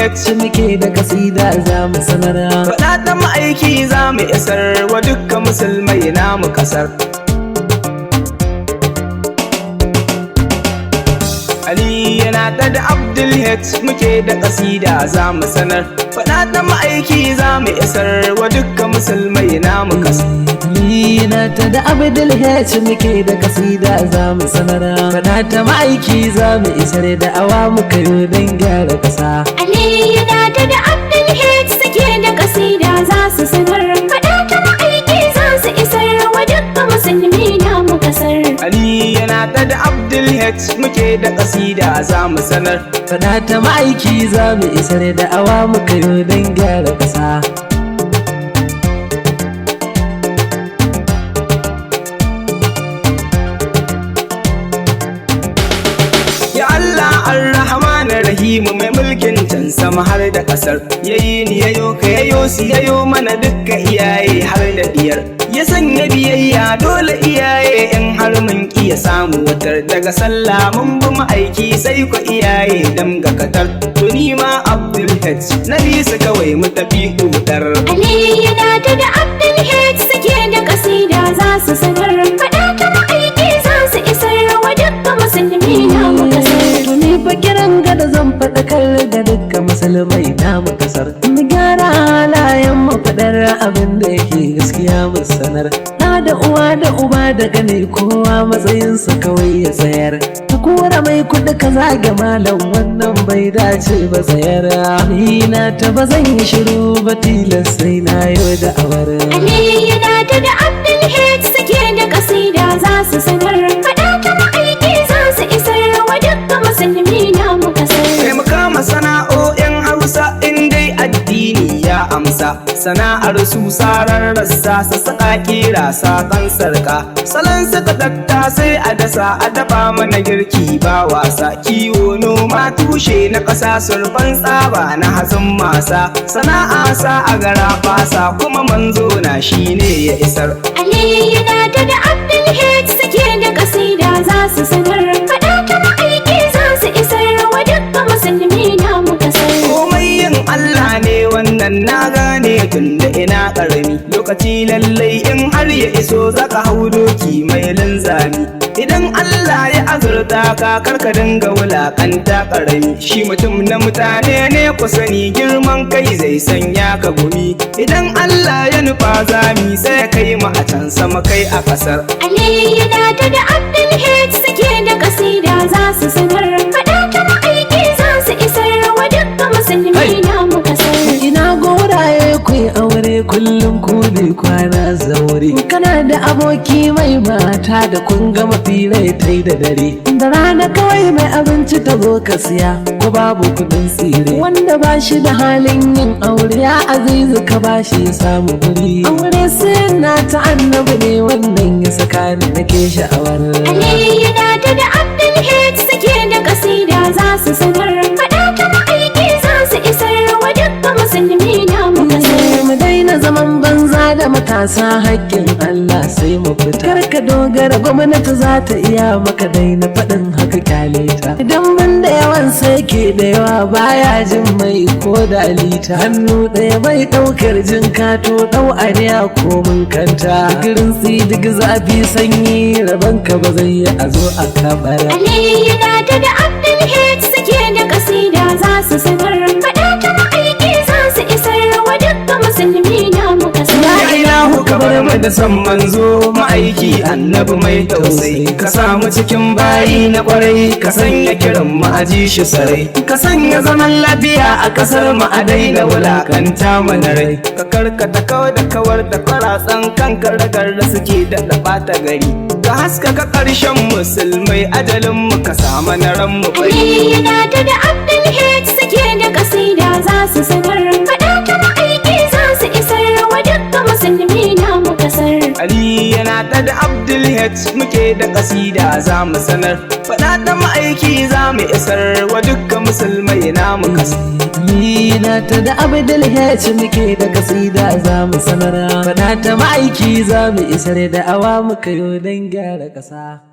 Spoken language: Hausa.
H muke da kasida za mu sanar. Faɗa ta ma'aiki za mu isar wa dukkan musulmai namu kasar. Aliyu Nata da Abdul H muke da kasida za mu sanar. Faɗa ta ma'aiki za mu isar wa dukkan musulmai namu kasar. Aliyu Nata da Abdul H muke da kasida za mu sanar. Faɗa ta ma'aiki za mu isar da awa muka yi don gyara ƙasa. Aliyu Nata da Abdul H suke da kasida za su sanar. Faɗa ta ma'aiki za su isar wa dukkan musulmi namu kasar. Aliyu Nata da Abdul H muke da kasida za mu sanar. Faɗa ta ma'aiki za mu isar da awa muka yi don gyara ƙasa. Rahimu mai mulkin can sama har da kasar, yayi ni yayo ka yayo su yayo mana dukka iyaye har da diyar, ya sanya biyayya dole iyaye in har mun iya samu watar daga sallah mun bi ma'aiki sai ku iyaye dam ga katar. To ni ma Abdul H na bisa kawai mu tafi hudar. Aliyu Nata da Abdul H suke da kasida za su sanar. Faɗa ta ma'aiki za su isar wa dukkan musulmi namu kasar. To ni fa kiran gada zan faɗakar da dukkan musulmai namu kasar. Mu gyara halayen mu faɗar abin da yake gaskiya mu sanar. Da da uwa da uba daga ne kowa matsayinsa kawai ya tsayar. Ka kora mai kuɗi ka zage malam wannan bai dace ba tsayar. Ni na ta ba zan yi shiru ba tilas sai na yau da awar. Aliyu Nata da Abdul H suke da kasida za su sanar. Faɗa ta ma'aiki za su isar wa dukkan musulmi namu kasar. Kai mu kama sana'o'in Hausa in dai addini ya amsa. Sana'ar su sarar rassa sassaƙa kira saƙan sarƙa. Salon saka tatta sai a dasa a dafa mana girki ba wasa. Kiwo noma tushe na ƙasa surfan tsaba na hatsin masa. Sana'a sa a gara fasa kuma manzo na shine ya isar. Aliyu Nata da Abdul H suke da kasida za su sanar. Faɗa ta ma'aiki za su isar wa dukkan musulmi namu kasar. Komai yin Allah ne wannan na gane tun da ina ƙarami. Lokaci lallai in har ya iso zaka hau doki mai linzami. Idan Allah ya azurta ka karka dinga wulakanta ƙarami. Shi mutum na mutane ne ku sani girman kai zai sanya ka gumi. Idan Allah ya nufa zami sai ya kai mu a can sama kai a ƙasar. Aliyu Nata da Abdul H suke da kasida za su sanar. Faɗa ta ma'aiki za su isar wa dukkan musulmi namu kasar. Ina goraye ku yi aure kullum ku ne kwana zaure. Kana da aboki mai mata da kun gama firai tai da dare. Da rana kawai mai abinci ta zo ka siya ko babu kudin tsire. Wanda ba shi da halin yin aure ya azizu ka ba shi ya samu guri. Aure sunna ta annabi ne wannan ya saka ni nake sha'awar. Aliyu Nata da Abdul H suke da kasida za su sanar. Faɗa ta ma'aiki za su isar wa dukkan musulmi namu kasar. Mu daina zaman banza da matasa haƙƙin Allah sai mu fita. Kar ka dogara gwamnati za ta iya maka daina faɗin haka kyale ta. Idan ban da yawan sai ke da yawa baya jin mai ko da lita. Hannu ɗaya bai ɗaukar jin kato ɗau aniya ko mun kanta. Girin duk zafi sanyi rabon ka ba zai yi a zo a kabara. Aliyu Nata da Abdul H suke da kasida za su sanar. Faɗa ta ma'aiki za su isar wa dukkan musulmi namu kasar. Ya ilahu ka bar mu da san manzo ma'aiki annabi mai tausayi. Ka samu cikin bayi na kwarai ka sanya kiran mu a ji shi sarai. Ka sanya zaman lafiya a kasar mu a daina wulakanta mana rai. Ka karkata kawai da kawar da kwaratsan kanka ragar da suke da ɓata gari. Ka haskaka ƙarshen musulmai ajalin mu ka samu na ran mu bai. Aliyu Nata da Abdul H suke da kasida za su sanar. Faɗa ta ma'aiki za su isar wa dukkan musulmi namu kasar. Aliyu Nata da Abdul H muke da kasida za mu sanar. Faɗa ta ma'aiki za mu isar wa dukkan musulmai namu kasar. Aliyu Nata da Abdul H muke da kasida za mu sanar. Faɗa ta ma'aiki za mu isar da awa muka yi don gyara ƙasa.